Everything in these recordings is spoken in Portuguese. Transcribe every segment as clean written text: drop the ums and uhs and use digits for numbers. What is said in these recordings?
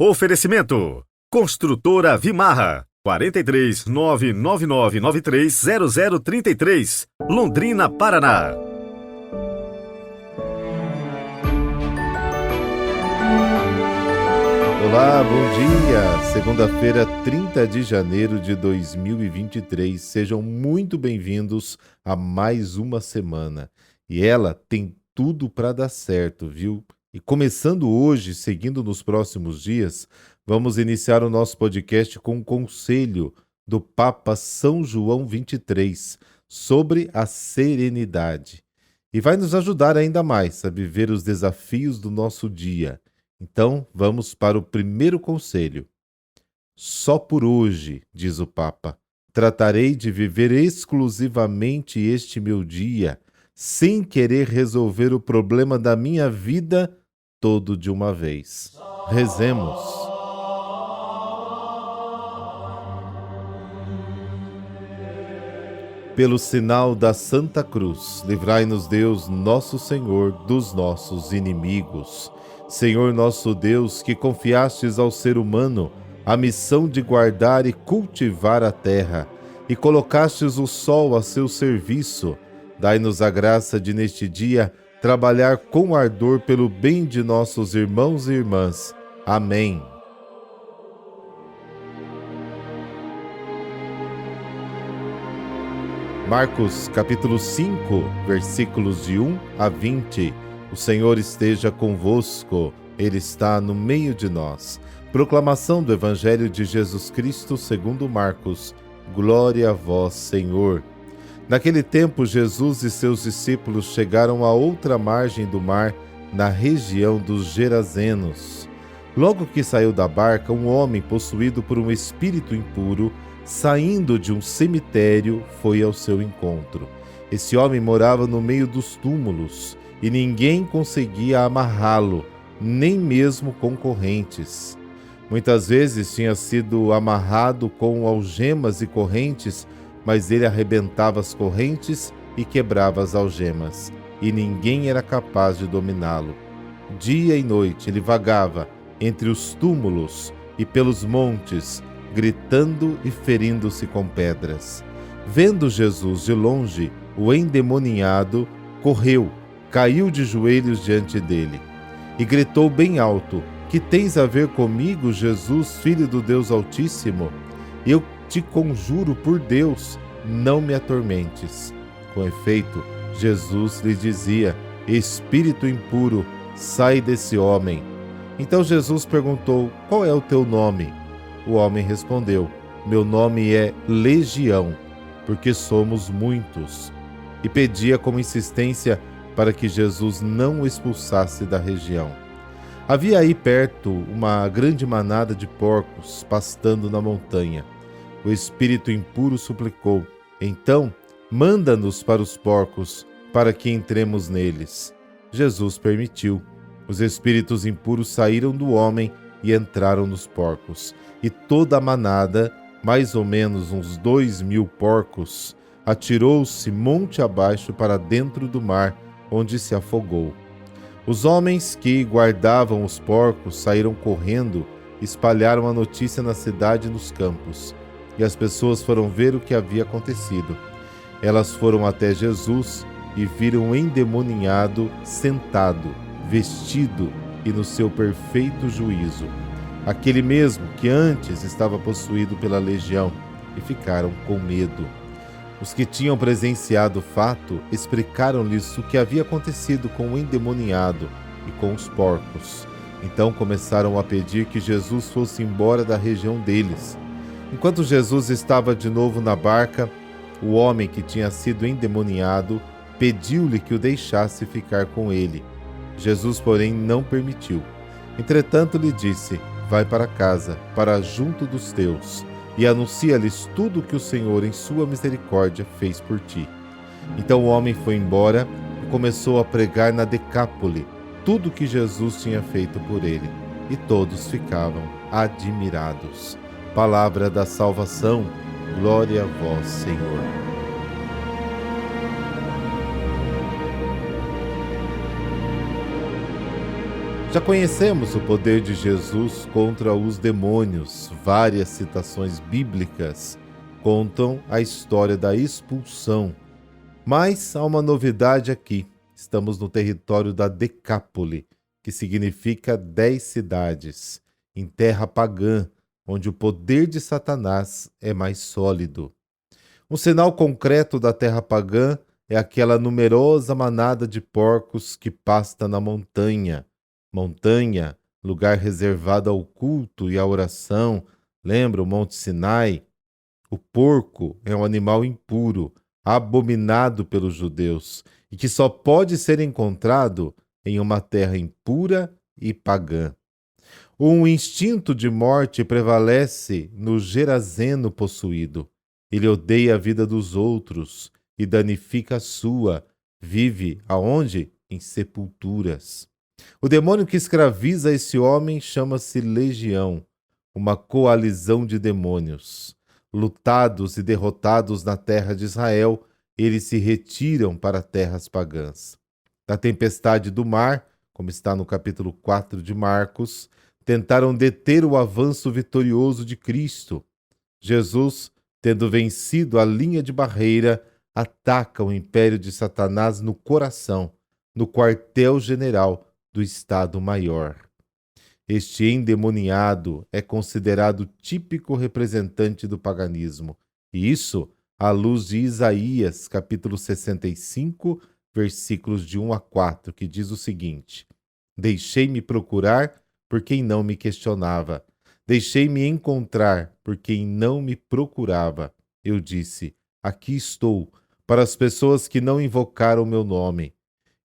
Oferecimento: Construtora Vimarra, 43 99993 0033, Londrina, Paraná. Olá, bom dia! Segunda-feira, 30 de janeiro de 2023. Sejam muito bem-vindos a mais uma semana. E ela tem tudo para dar certo, viu? E começando hoje, seguindo nos próximos dias, vamos iniciar o nosso podcast com um conselho do Papa São João XXIII sobre a serenidade. E vai nos ajudar ainda mais a viver os desafios do nosso dia. Então, vamos para o primeiro conselho. Só por hoje, diz o Papa, tratarei de viver exclusivamente este meu dia, sem querer resolver o problema da minha vida todo de uma vez. Rezemos. Pelo sinal da Santa Cruz, livrai-nos Deus, nosso Senhor, dos nossos inimigos. Senhor nosso Deus, que confiastes ao ser humano a missão de guardar e cultivar a terra, e colocastes o sol a seu serviço, dai-nos a graça de, neste dia, trabalhar com ardor pelo bem de nossos irmãos e irmãs. Amém. Marcos, capítulo 5, versículos de 1 a 20. O Senhor esteja convosco, Ele está no meio de nós. Proclamação do Evangelho de Jesus Cristo segundo Marcos. Glória a vós, Senhor. Naquele tempo, Jesus e seus discípulos chegaram à outra margem do mar, na região dos Gerazenos. Logo que saiu da barca, um homem possuído por um espírito impuro, saindo de um cemitério, foi ao seu encontro. Esse homem morava no meio dos túmulos, e ninguém conseguia amarrá-lo, nem mesmo com correntes. Muitas vezes tinha sido amarrado com algemas e correntes, mas ele arrebentava as correntes e quebrava as algemas, e ninguém era capaz de dominá-lo. Dia e noite ele vagava entre os túmulos e pelos montes, gritando e ferindo-se com pedras. Vendo Jesus de longe, o endemoniado correu, caiu de joelhos diante dele e gritou bem alto: Que tens a ver comigo, Jesus, Filho do Deus Altíssimo? Eu te conjuro por Deus, não me atormentes. Com efeito, Jesus lhe dizia: Espírito impuro, sai desse homem. Então Jesus perguntou: Qual é o teu nome? O homem respondeu: Meu nome é Legião, porque somos muitos. E pedia com insistência para que Jesus não o expulsasse da região. Havia aí perto uma grande manada de porcos pastando na montanha. O espírito impuro suplicou: Então, manda-nos para os porcos, para que entremos neles. Jesus permitiu. Os espíritos impuros saíram do homem e entraram nos porcos. E toda a manada, mais ou menos uns 2.000 porcos, atirou-se monte abaixo para dentro do mar, onde se afogou. Os homens que guardavam os porcos saíram correndo e espalharam a notícia na cidade e nos campos. E as pessoas foram ver o que havia acontecido. Elas foram até Jesus e viram o endemoniado sentado, vestido e no seu perfeito juízo, aquele mesmo que antes estava possuído pela legião, e ficaram com medo. Os que tinham presenciado o fato explicaram-lhes o que havia acontecido com o endemoniado e com os porcos. Então começaram a pedir que Jesus fosse embora da região deles. Enquanto Jesus estava de novo na barca, o homem que tinha sido endemoniado pediu-lhe que o deixasse ficar com ele. Jesus, porém, não permitiu. Entretanto, lhe disse: Vai para casa, para junto dos teus, e anuncia-lhes tudo o que o Senhor, em sua misericórdia, fez por ti. Então o homem foi embora e começou a pregar na Decápole tudo o que Jesus tinha feito por ele, e todos ficavam admirados. Palavra da salvação, glória a vós, Senhor. Já conhecemos o poder de Jesus contra os demônios. Várias citações bíblicas contam a história da expulsão. Mas há uma novidade aqui. Estamos no território da Decápole, que significa 10 cidades, em terra pagã, onde o poder de Satanás é mais sólido. Um sinal concreto da terra pagã é aquela numerosa manada de porcos que pasta na montanha. Montanha, lugar reservado ao culto e à oração. Lembra o Monte Sinai? O porco é um animal impuro, abominado pelos judeus, e que só pode ser encontrado em uma terra impura e pagã. Um instinto de morte prevalece no gerazeno possuído. Ele odeia a vida dos outros e danifica a sua. Vive aonde? Em sepulturas. O demônio que escraviza esse homem chama-se Legião, uma coalizão de demônios. Lutados e derrotados na terra de Israel, eles se retiram para terras pagãs. Da tempestade do mar, como está no capítulo 4 de Marcos, tentaram deter o avanço vitorioso de Cristo. Jesus, tendo vencido a linha de barreira, ataca o império de Satanás no coração, no quartel-general do Estado-Maior. Este endemoniado é considerado típico representante do paganismo, e isso à luz de Isaías, capítulo 65, versículos de 1 a 4, que diz o seguinte: Deixei-me procurar por quem não me questionava. Deixei-me encontrar por quem não me procurava. Eu disse: aqui estou, para as pessoas que não invocaram meu nome.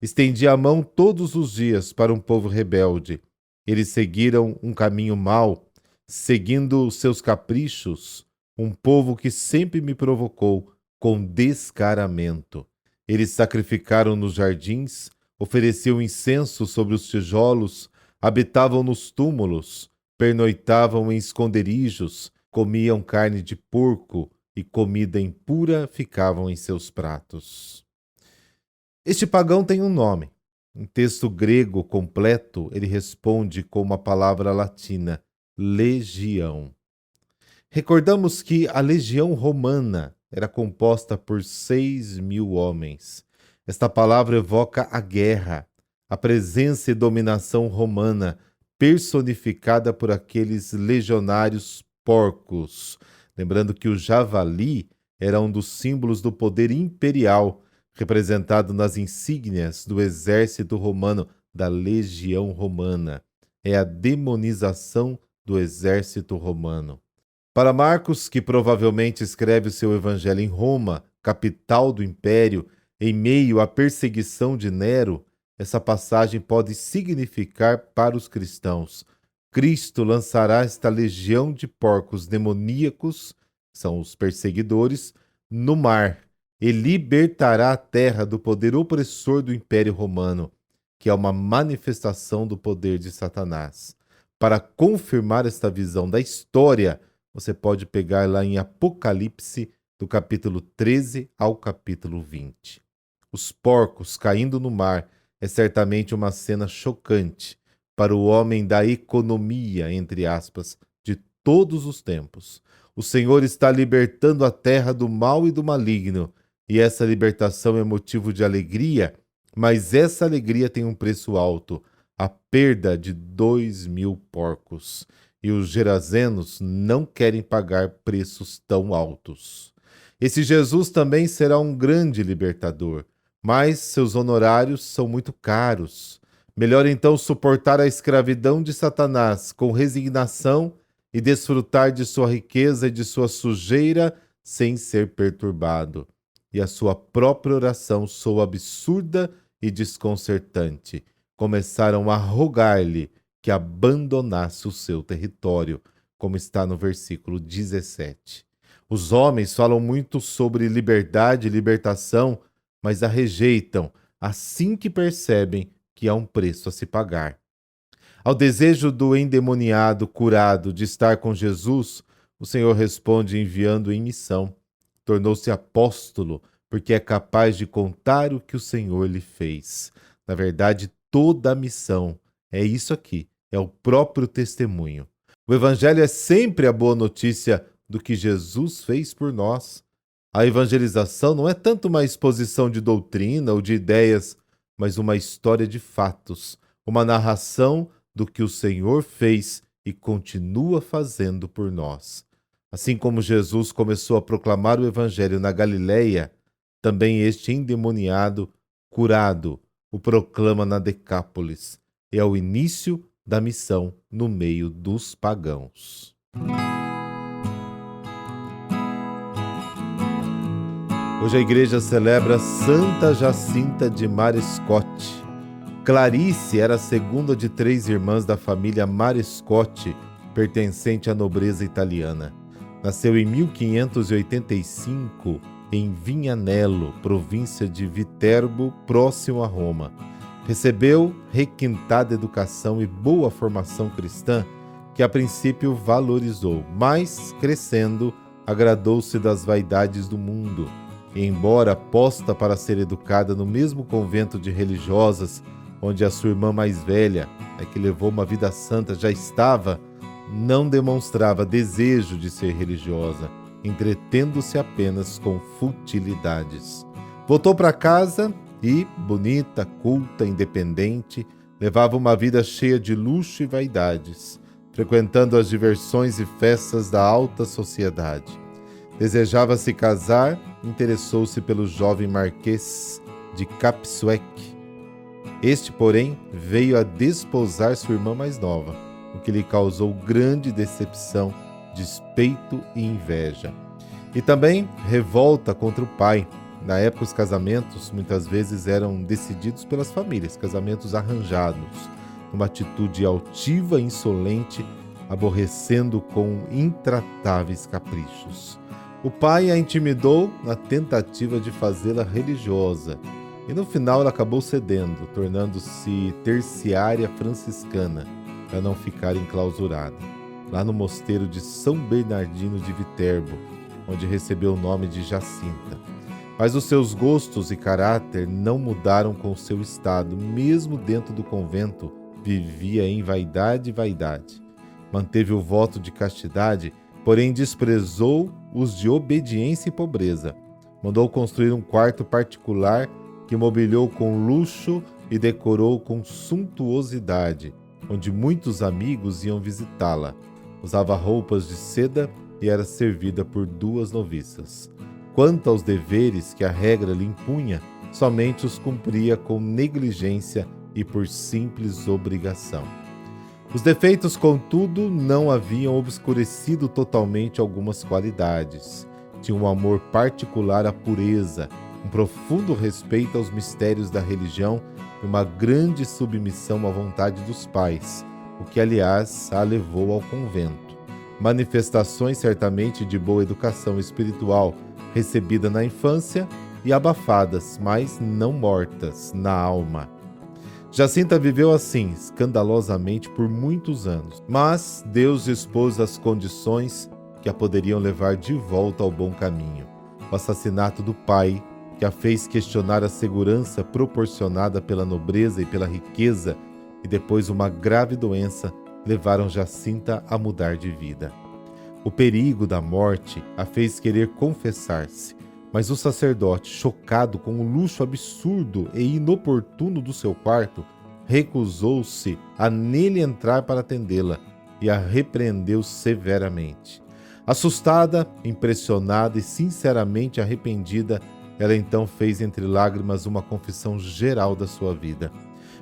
Estendi a mão todos os dias para um povo rebelde. Eles seguiram um caminho mau, seguindo seus caprichos, um povo que sempre me provocou com descaramento. Eles sacrificaram nos jardins, ofereciam incenso sobre os tijolos, habitavam nos túmulos, pernoitavam em esconderijos, comiam carne de porco e comida impura ficavam em seus pratos. Este pagão tem um nome. Em texto grego completo, ele responde com uma palavra latina, legião. Recordamos que a legião romana era composta por 6.000 homens. Esta palavra evoca a guerra, a presença e dominação romana, personificada por aqueles legionários porcos. Lembrando que o javali era um dos símbolos do poder imperial, representado nas insígnias do exército romano, da legião romana. É a demonização do exército romano. Para Marcos, que provavelmente escreve o seu evangelho em Roma, capital do império, em meio à perseguição de Nero, essa passagem pode significar para os cristãos: Cristo lançará esta legião de porcos demoníacos, que são os perseguidores, no mar, e libertará a terra do poder opressor do Império Romano, que é uma manifestação do poder de Satanás. Para confirmar esta visão da história, você pode pegar lá em Apocalipse, do capítulo 13 ao capítulo 20. Os porcos caindo no mar é certamente uma cena chocante para o homem da economia, entre aspas, de todos os tempos. O Senhor está libertando a terra do mal e do maligno, e essa libertação é motivo de alegria, mas essa alegria tem um preço alto, a perda de 2.000 porcos. E os gerazenos não querem pagar preços tão altos. Esse Jesus também será um grande libertador, mas seus honorários são muito caros. Melhor então suportar a escravidão de Satanás com resignação e desfrutar de sua riqueza e de sua sujeira sem ser perturbado. E a sua própria oração soa absurda e desconcertante. Começaram a rogar-lhe que abandonasse o seu território, como está no versículo 17. Os homens falam muito sobre liberdade e libertação, mas a rejeitam assim que percebem que há um preço a se pagar. Ao desejo do endemoniado curado de estar com Jesus, o Senhor responde enviando em missão. Tornou-se apóstolo porque é capaz de contar o que o Senhor lhe fez. Na verdade, toda a missão É isso aqui, é o próprio testemunho. O Evangelho é sempre a boa notícia do que Jesus fez por nós. A evangelização não é tanto uma exposição de doutrina ou de ideias, mas uma história de fatos, uma narração do que o Senhor fez e continua fazendo por nós. Assim como Jesus começou a proclamar o Evangelho na Galileia, também este endemoniado, curado, o proclama na Decápolis. É o início da missão no meio dos pagãos. Hoje a igreja celebra Santa Jacinta de Marescotti. Clarice era a segunda de 3 irmãs da família Marescotti, pertencente à nobreza italiana. Nasceu em 1585 em Vignanello, província de Viterbo, próximo a Roma. Recebeu requintada educação e boa formação cristã, que a princípio valorizou, mas, crescendo, agradou-se das vaidades do mundo. E, embora posta para ser educada no mesmo convento de religiosas, onde a sua irmã mais velha, a que levou uma vida santa, já estava, não demonstrava desejo de ser religiosa, entretendo-se apenas com futilidades. Voltou para casa e, bonita, culta, independente, levava uma vida cheia de luxo e vaidades, frequentando as diversões e festas da alta sociedade. Desejava se casar, interessou-se pelo jovem marquês de Capsuec. Este, porém, veio a desposar sua irmã mais nova, o que lhe causou grande decepção, despeito e inveja. E também revolta contra o pai. Na época, os casamentos muitas vezes eram decididos pelas famílias, casamentos arranjados, uma atitude altiva e insolente, aborrecendo com intratáveis caprichos. O pai a intimidou na tentativa de fazê-la religiosa, e no final ela acabou cedendo, tornando-se terciária franciscana, para não ficar enclausurada, lá no mosteiro de São Bernardino de Viterbo, onde recebeu o nome de Jacinta. Mas os seus gostos e caráter não mudaram com o seu estado, mesmo dentro do convento, vivia em vaidade e vaidade. Manteve o voto de castidade, porém desprezou os de obediência e pobreza. Mandou construir um quarto particular que mobiliou com luxo e decorou com suntuosidade, onde muitos amigos iam visitá-la. Usava roupas de seda e era servida por 2 noviças. Quanto aos deveres que a regra lhe impunha, somente os cumpria com negligência e por simples obrigação. Os defeitos, contudo, não haviam obscurecido totalmente algumas qualidades. Tinha um amor particular à pureza, um profundo respeito aos mistérios da religião e uma grande submissão à vontade dos pais, o que, aliás, a levou ao convento. Manifestações certamente de boa educação espiritual recebida na infância e abafadas, mas não mortas, na alma. Jacinta viveu assim, escandalosamente, por muitos anos, mas Deus dispôs as condições que a poderiam levar de volta ao bom caminho. O assassinato do pai, que a fez questionar a segurança proporcionada pela nobreza e pela riqueza, e depois uma grave doença, levaram Jacinta a mudar de vida. O perigo da morte a fez querer confessar-se, mas o sacerdote, chocado com o luxo absurdo e inoportuno do seu quarto, recusou-se a nele entrar para atendê-la e a repreendeu severamente. Assustada, impressionada e sinceramente arrependida, ela então fez entre lágrimas uma confissão geral da sua vida.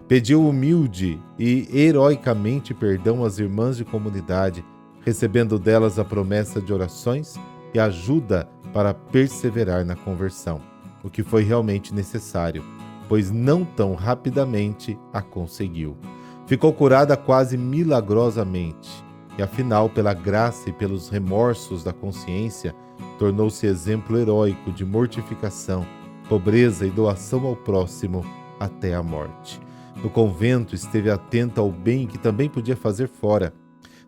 Pediu humilde e heroicamente perdão às irmãs de comunidade, recebendo delas a promessa de orações e ajuda para perseverar na conversão, o que foi realmente necessário, pois não tão rapidamente a conseguiu. Ficou curada quase milagrosamente e, afinal, pela graça e pelos remorsos da consciência, tornou-se exemplo heróico de mortificação, pobreza e doação ao próximo até a morte. No convento, esteve atenta ao bem que também podia fazer fora.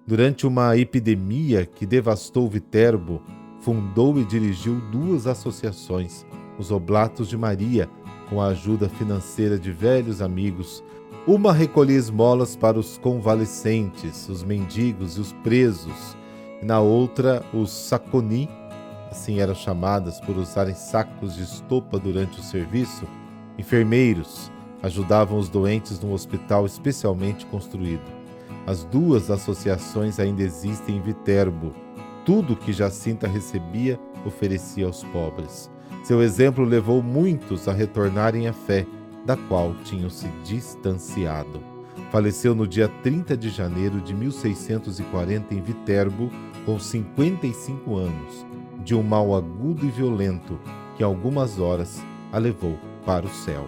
Durante uma epidemia que devastou Viterbo, fundou e dirigiu 2 associações, os Oblatos de Maria, com a ajuda financeira de velhos amigos, Uma recolhia esmolas para os convalescentes, os mendigos e os presos, e na outra os saconi, assim eram chamadas por usarem sacos de estopa durante o serviço, enfermeiros, ajudavam os doentes num hospital especialmente construído. As duas associações ainda existem em Viterbo. Tudo que Jacinta recebia, oferecia aos pobres. Seu exemplo levou muitos a retornarem à fé, da qual tinham se distanciado. Faleceu no dia 30 de janeiro de 1640 em Viterbo, com 55 anos, de um mal agudo e violento que em algumas horas a levou para o céu.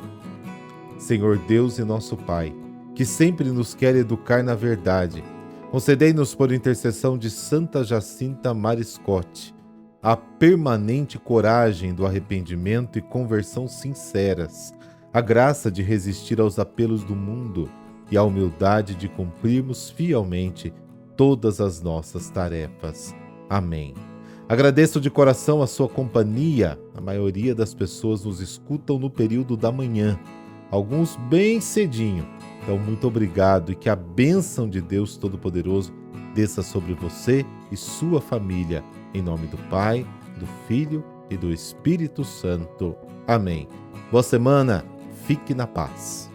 Senhor Deus e nosso Pai, que sempre nos quer educar na verdade, concedei-nos por intercessão de Santa Jacinta Mariscotti a permanente coragem do arrependimento e conversão sinceras, a graça de resistir aos apelos do mundo e a humildade de cumprirmos fielmente todas as nossas tarefas. Amém. Agradeço de coração a sua companhia. A maioria das pessoas nos escutam no período da manhã, alguns bem cedinho. Então, muito obrigado e que a bênção de Deus Todo-Poderoso desça sobre você e sua família. Em nome do Pai, do Filho e do Espírito Santo. Amém. Boa semana. Fique na paz.